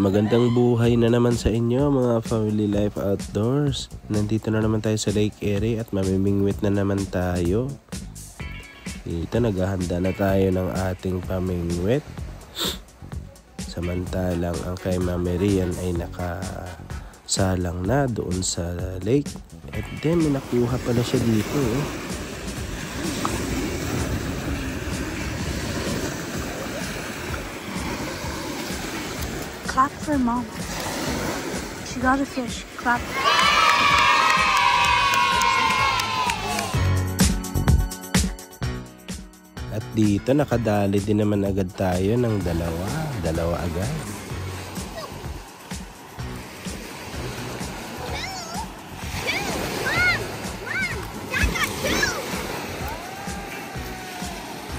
Magandang buhay na naman sa inyo mga Family Life Outdoors. Nandito na naman tayo sa Lake Erie at mamimingwit na naman tayo. Dito naghahanda na tayo ng ating pamingwit. Samantalang ang kay Mami Rian ay nakasalang na doon sa lake. At then may nakuha pala siya dito Clap for mom. She got a fish. Clap. At dito nakadali din naman agad tayo ng dalawa agad.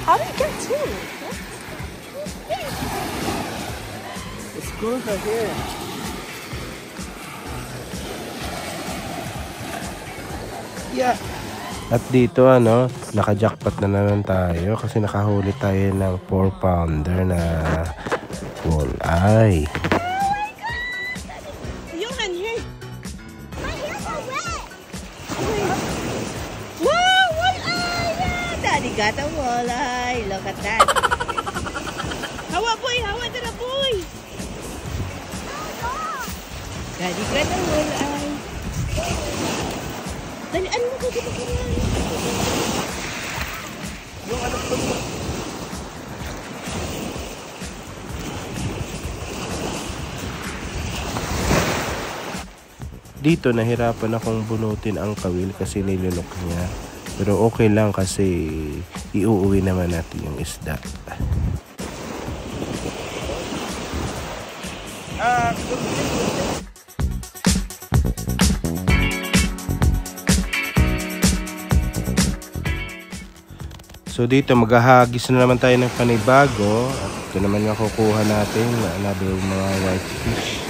How did you get two? It's good right here. Yeah. At dito naka-jackpot na naman tayo kasi nakahuli tayo ng 4-pounder na walleye. Johan, here. My ears are wet. Wow, walleye! Yeah, Daddy got a walleye. Look at that. Hawa, boy. Hawa to the boy. Daddy got a walleye. Dalian mo ko dito ko yan. Yung anak ko mo. Dito nahirapan akong bunutin ang kawil kasi nilunok niya. Pero okay lang kasi iuuwi naman natin yung isda. So dito maghahagis na naman tayo ng panibago at ito naman yung kukuha natin na another mga whitefish.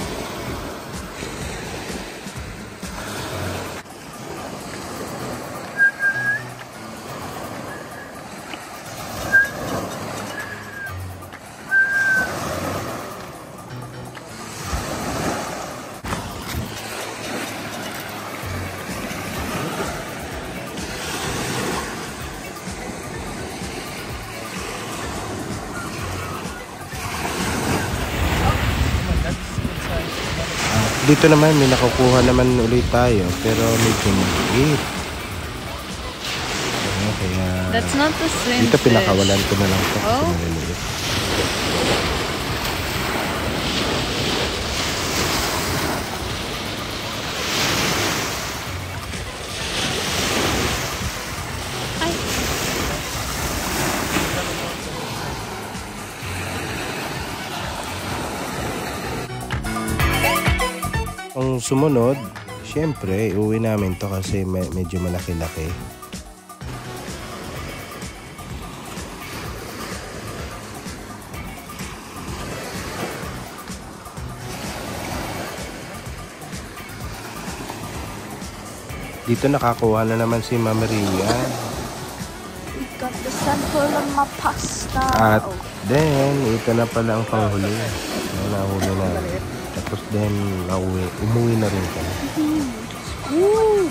Dito naman may nakukuha naman ulit tayo pero medyo maliit. Kaya That's not the same dito fish. pinakawalan ko na lang ito kasi maliliit. Ang sumunod, syempre, uwi namin to kasi medyo malaki-laki. Dito nakakuha na naman si Mami Rian. We got the sample of my pasta. At then, ito na pala ang panghuli. Nahuli na. Tapos then, umuwi na rin kami. Woo!